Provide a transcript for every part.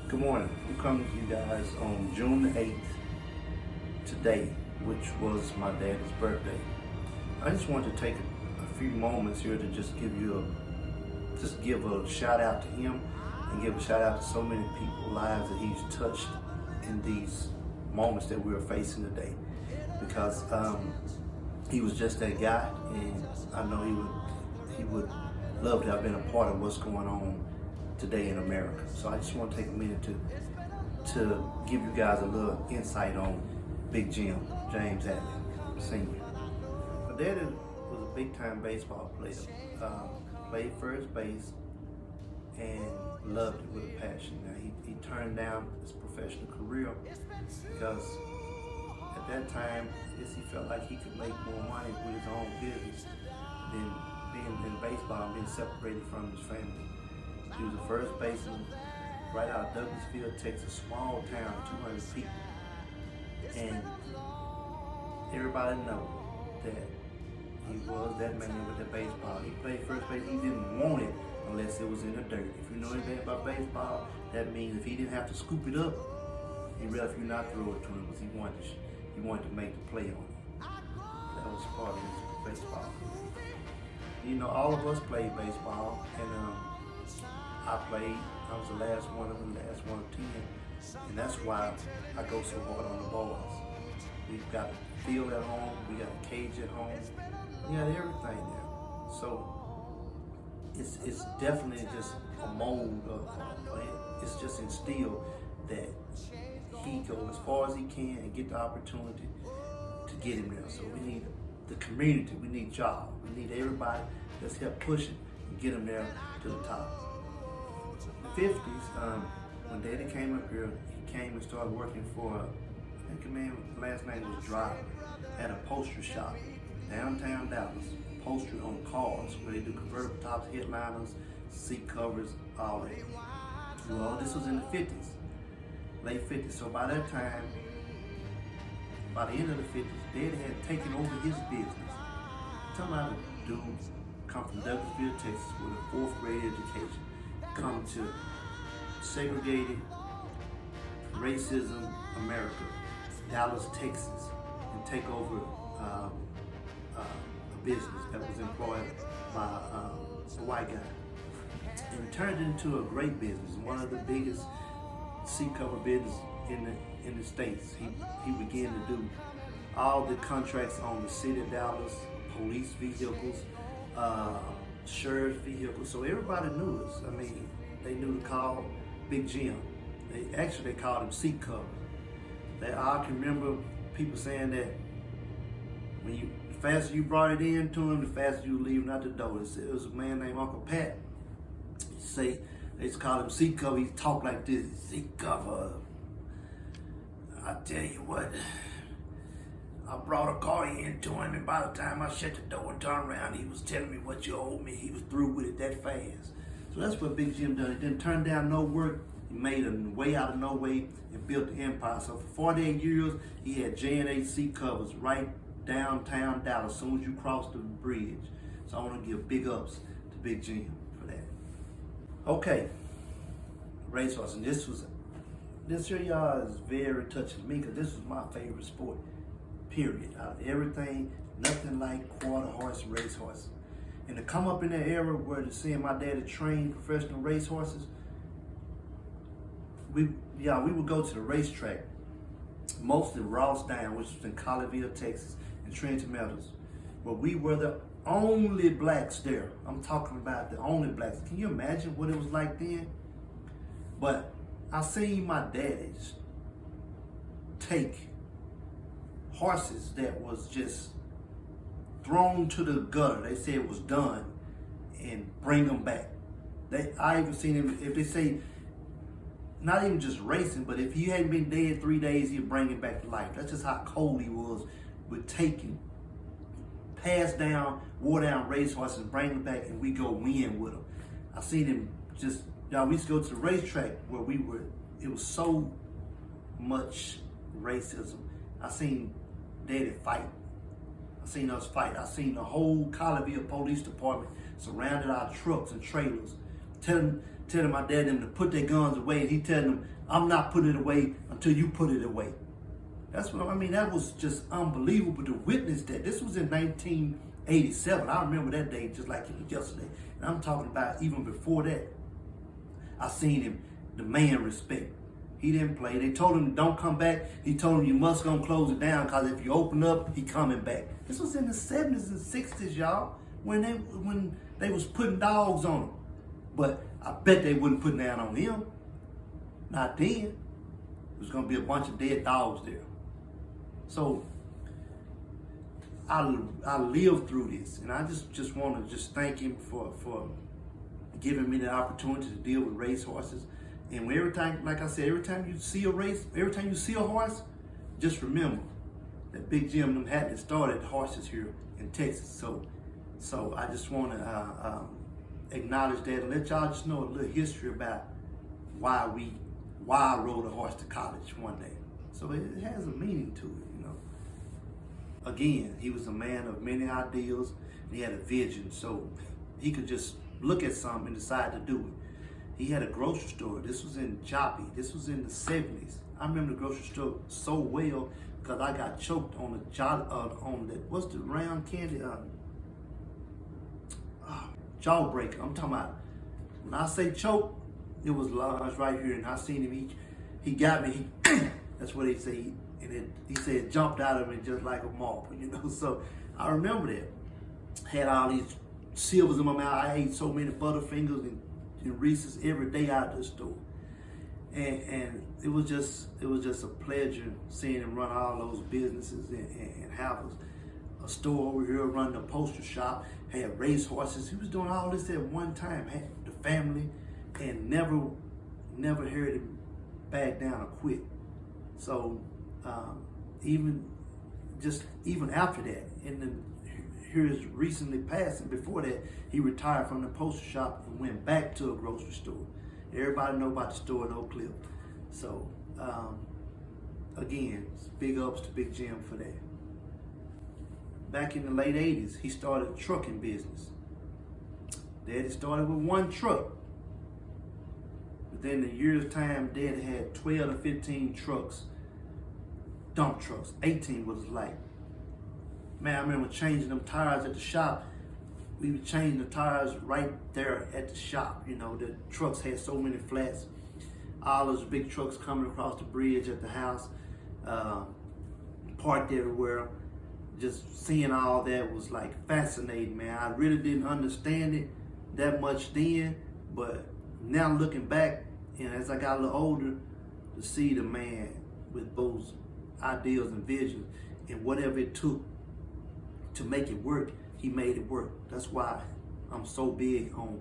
Good morning. I'm coming to you guys on June the 8th today, which was my dad's birthday. I just wanted to take a few moments here to just give a shout out to him and give a shout out to so many people's lives that he's touched in these moments that we're facing today. Because he was just that guy, and I know he would love to have been a part of what's going on today in America. So I just want to take a minute to give you guys a little insight on Big Jim, James Hatley Sr. My dad was a big-time baseball player. Played first base and loved it with a passion. Now, he turned down his professional career because at that time, I guess he felt like he could make more money with his own business than being in baseball and being separated from his family. He was a first baseman right out of Douglasville, Texas, small town, 200 people. And everybody knows that he was that man with the baseball. He played first base. He didn't want it unless it was in the dirt. If you know anything about baseball, that means if he didn't have to scoop it up, he'd rather you not throw it to him because he wanted to make the play on it. That was part of his baseball. You know, all of us played baseball, and I was the last one of them, last one of 10, and that's why I go so hard on the boys. We've got a field at home, we got a cage at home, we got everything there. So it's definitely just a mold of it's just instilled that he go as far as he can and get the opportunity to get him there. So we need the community, we need jobs, we need everybody that's help pushing and get him there to the top. In the 50s, when Daddy came up here, he came and started working for, I think the man's last name was Driver, had a poster shop, downtown Dallas, poster on cars where they do convertible tops, headliners, seat covers, all that. Well, this was in the 50s, late 50s. So by that time, by the end of the 50s, Daddy had taken over his business. I'm talking about a dude come from Douglasville, Texas with a 4th grade education, come to segregated racism America, Dallas, Texas, and take over a business that was employed by a white guy, and turned it into a great business, one of the biggest seat cover business in the States. He began to do all the contracts on the city of Dallas, police vehicles, sheriff's vehicles. So everybody knew us. I mean, they knew to call Big Jim. They called him seat cover. I can remember people saying that the faster you brought it in to him, the faster you were leaving out the door. It was a man named Uncle Pat. They just called him seat cover. He talked like this, seat cover. I tell you what, I brought a car in to him, and by the time I shut the door and turned around, he was telling me what you owed me. He was through with it that fast. So that's what Big Jim done. He didn't turn down no work. He made a way out of no way and built the empire. So for 48 years, he had J&A seat covers right downtown Dallas as soon as you cross the bridge. So I want to give big ups to Big Jim for that. Okay, racehorse, and this here, y'all, is very touching to me because this was my favorite sport, period. Out of everything, nothing like quarter horse racehorses. And to come up in that era where to seeing my daddy train professional racehorses, we would go to the racetrack, mostly Ross Down, which was in Colleyville, Texas, and Trinity Meadows, where we were the only blacks there. I'm talking about the only blacks. Can you imagine what it was like then? But I seen my daddies take horses that was just thrown to the gutter. They said it was done, and bring them back. I even seen him, if they say, not even just racing, but if he hadn't been dead 3 days, he'd bring him back to life. That's just how cold he was with taking, pass down, wore down racehorses, bring them back, and we go win with them. I seen him just, we used to go to the racetrack where it was so much racism. I seen Daddy fight. I seen us fight. I seen the whole Colleyville Police Department surrounded our trucks and trailers, telling telling my dad and them to put their guns away, and he telling them, I'm not putting it away until you put it away. That's what I mean. That was just unbelievable to witness that. This was in 1987. I remember that day just like it was yesterday. And I'm talking about even before that. I seen him demand respect. He didn't play. They told him don't come back. He told him you must gonna close it down because if you open up, he coming back. This was in the 70s and 60s, y'all, when they was putting dogs on him. But I bet they wouldn't put down on him. Not then. There was gonna be a bunch of dead dogs there. So I lived through this, and I just want to just thank him for giving me the opportunity to deal with racehorses. And every time, like I said, every time you see a race, every time you see a horse, just remember that Big Jim and them Hatley started horses here in Texas. So I just want to acknowledge that and let y'all just know a little history about why I rode a horse to college one day. So it has a meaning to it, you know. Again, he was a man of many ideals, and he had a vision, so he could just look at something and decide to do it. He had a grocery store. This was in Joppy. This was in the 70s. I remember the grocery store so well because I got choked on the what's the round candy? Jawbreaker. I'm talking about, when I say choke, it was right here, and I seen him. He got me. That's what he said. And he said it jumped out of me just like a marble, you know. So I remember that. Had all these silvers in my mouth. I ate so many Butterfingers and Reese's every day out of the store. And it was just a pleasure seeing him run all those businesses and have a store over here, running a postal shop, had race horses. He was doing all this at one time, had the family, and never heard him back down or quit. So even after that, and then here's recently passed, and before that, he retired from the postal shop and went back to a grocery store. Everybody know about the store in Oak Cliff. So again, big ups to Big Jim for that. Back in the late 80s, he started a trucking business. Daddy started with one truck. Within a year's time, Daddy had 12 to 15 trucks, dump trucks. 18 was like. Man, I remember changing them tires at the shop. We would change the tires right there at the shop. You know, the trucks had so many flats. All those big trucks coming across the bridge at the house, parked everywhere. Just seeing all that was like fascinating, man. I really didn't understand it that much then, but now looking back, and as I got a little older, to see the man with those ideals and visions and whatever it took to make it work, he made it work. That's why I'm so big on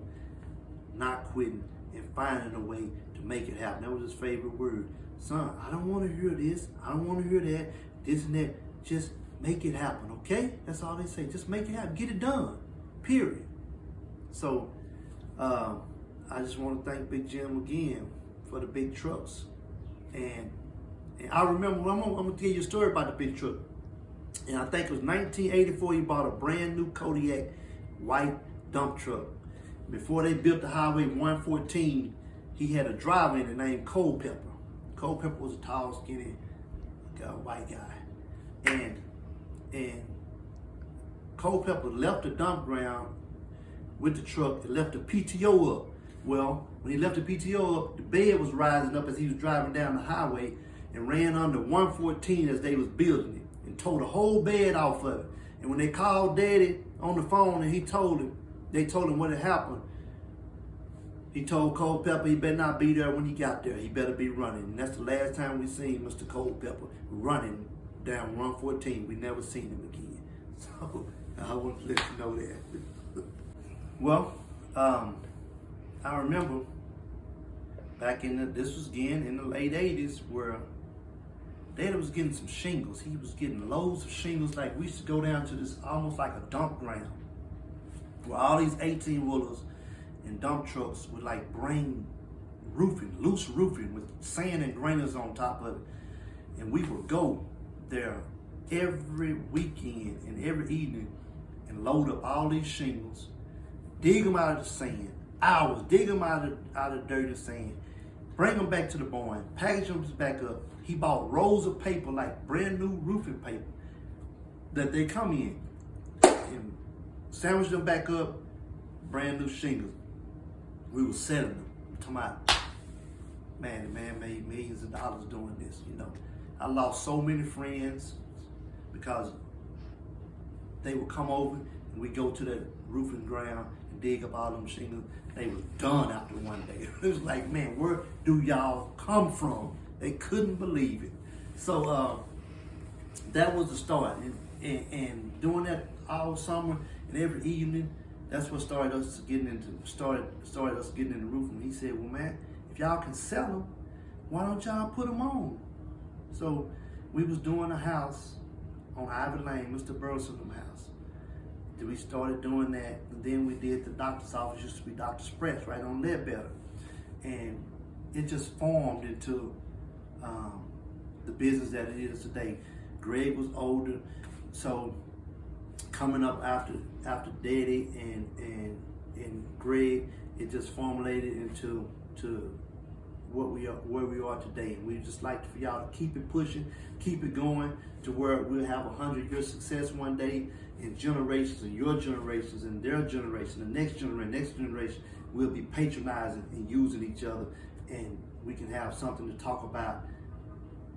not quitting and finding a way to make it happen. That was his favorite word. Son, I don't want to hear this. I don't want to hear that. This and that. Just make it happen, okay? That's all they say. Just make it happen. Get it done. Period. So I just want to thank Big Jim again for the big trucks. And I remember, I'm going to tell you a story about the big truck. And I think it was 1984, he bought a brand new Kodiak white dump truck. Before they built the Highway 114, he had a driver in it named Culpepper. Culpepper was a tall, skinny white guy. And Culpepper left the dump ground with the truck and left the PTO up. Well, when he left the PTO up, the bed was rising up as he was driving down the highway and ran under 114 as they was building it and tore the whole bed off of it. And when they called Daddy on the phone and they told him what had happened, he told Culpepper he better not be there when he got there. He better be running. And that's the last time we seen Mr. Culpepper running down 114. We never seen him again. So I want to let you know that. Well, I remember back this was again in the late 80s where Daddy was getting some shingles. He was getting loads of shingles. Like we used to go down to this almost like a dump ground where all these 18-wheelers and dump trucks would like bring roofing, loose roofing with sand and granite on top of it. And we would go there every weekend and every evening and load up all these shingles, dig them out of the sand, hours, dig them out of dirt and sand, bring them back to the barn, package them back up. He bought rolls of paper, like brand new roofing paper, that they come in, and sandwich them back up, brand new shingles. We were selling them. I'm talking about, man, the man made millions of dollars doing this, you know. I lost so many friends because they would come over and we go to the roofing ground and dig up all them shingles. They was done after one day. It was like, man, where do y'all come from? They couldn't believe it. So that was the start. And doing that all summer and every evening, that's what started us getting into roofing. He said, well, man, if y'all can sell them, why don't y'all put them on? So we was doing a house on Ivy Lane, Mr. Burleson's house. We started doing that, and then we did the doctor's office, used to be Dr. Spress, right on Ledbetter. And it just formed into the business that it is today. Greg was older, so coming up after Daddy and Greg, it just formulated into where we are today. And we just like for y'all to keep it pushing, keep it going to where we'll have 100-year success one day, in generations, and your generations, and their generation, the next generation, we'll be patronizing and using each other, and we can have something to talk about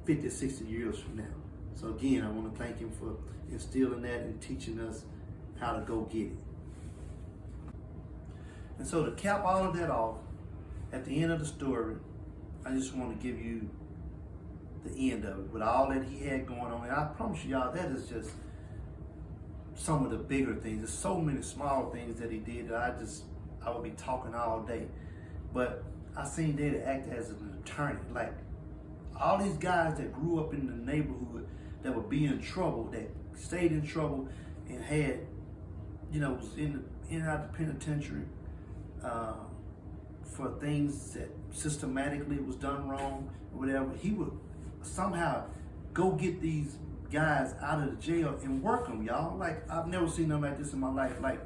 50, 60 years from now. So again, I want to thank him for instilling that and teaching us how to go get it. And so to cap all of that off, at the end of the story, I just want to give you the end of it with all that he had going on. And I promise y'all, that is just some of the bigger things. There's so many small things that he did that I would be talking all day. But I seen Daddy act as an attorney. Like all these guys that grew up in the neighborhood that would be in trouble, that stayed in trouble and had, was in and out the penitentiary for things that systematically was done wrong or whatever. He would somehow go get these guys out of the jail and work them, y'all. Like, I've never seen nothing like this in my life. Like,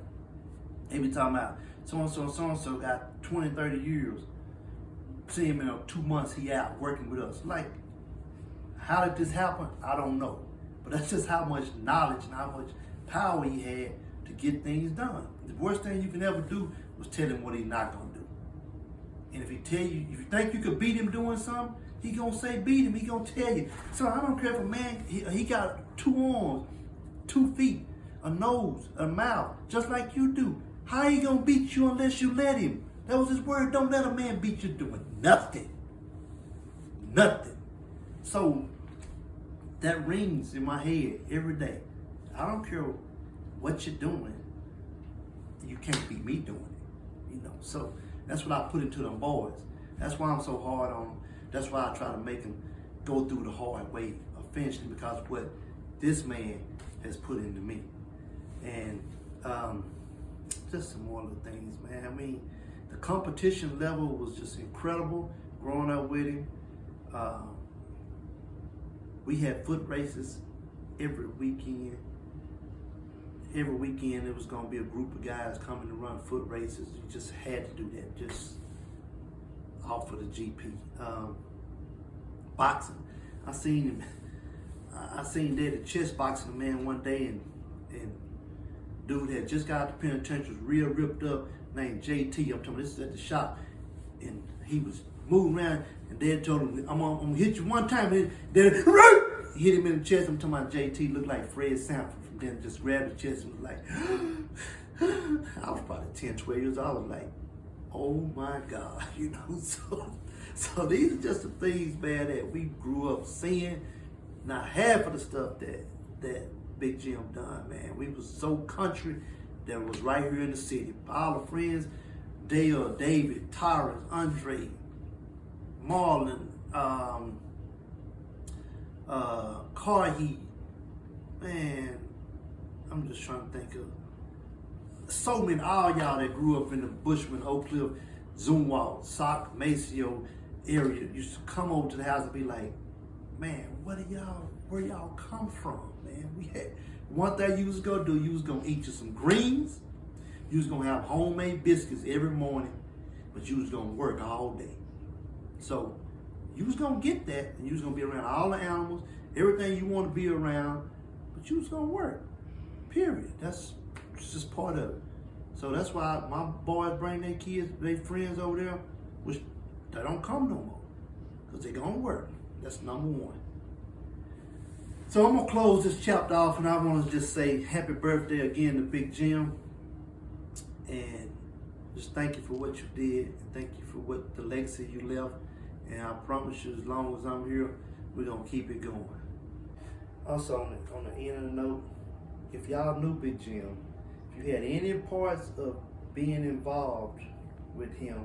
they be talking about so-and-so got 20, 30 years. See him in 2 months, he out working with us. Like, how did this happen? I don't know. But that's just how much knowledge and how much power he had to get things done. The worst thing you can ever do was tell him what he's not gonna do. And if if you think you could beat him doing something, he gonna say beat him. He gonna tell you. So I don't care if a man, he got 2 arms, 2 feet, a nose, a mouth, just like you do. How he gonna beat you unless you let him? That was his word. Don't let a man beat you doing nothing. Nothing. So that rings in my head every day. I don't care what you're doing. You can't beat me doing it. So that's what I put into them boys. That's why I'm so hard on them. That's why I try to make them go through the hard way eventually, because of what this man has put into me. And just some more little things, man. I mean, the competition level was just incredible growing up with him. We had foot races every weekend. Every weekend there was gonna be a group of guys coming to run foot races. You just had to do that, just off of the GP. Boxing. I seen Daddy chest boxing a man one day, and dude had just got out the penitentiary, was real ripped up, named JT. I'm talking, this is at the shop, and he was moving around, and Dad told him, I'm gonna hit you one time. And Dad hit him in the chest. I'm talking about JT looked like Fred Sanford. Then just grabbed the chest and was like, I was probably 10, 12 years old. I was like, oh my God, So these are just the things, man, that we grew up seeing. Not half of the stuff that Big Jim done, man. We was so country that was right here in the city. All the friends, Dale, David, Tyrus, Andre, Marlon, Carheat, man, I'm just trying to think of so many, all y'all that grew up in the Bushman, Oak Cliff, Zumwalt, Sock, Maceo area used to come over to the house and be like, man, where y'all come from, man? We had one thing you was gonna eat you some greens, you was gonna have homemade biscuits every morning, but you was gonna work all day. So you was gonna get that, and you was gonna be around all the animals, everything you want to be around, but you was gonna work. Period. That's just part of it. So that's why my boys bring their kids, their friends over there, which they don't come no more, because they gonna work. That's number one. So I'm gonna close this chapter off, and I want to just say happy birthday again to Big Jim, and just thank you for what you did, and thank you for what the legacy you left. And I promise you, as long as I'm here, we're gonna keep it going. Also, on the end of the note, if y'all knew Big Jim, if you had any parts of being involved with him,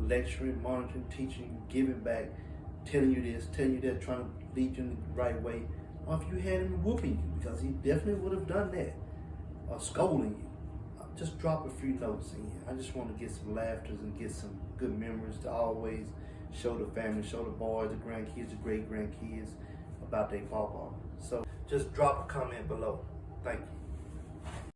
lecturing, monitoring, teaching, giving back, telling you this, telling you that, trying to lead you in the right way, or if you had him whooping you, because he definitely would have done that, or scolding you, just drop a few notes in. I just want to get some laughters and get some good memories to always show the family, show the boys, the grandkids, the great grandkids about their papa. So just drop a comment below. Thank you.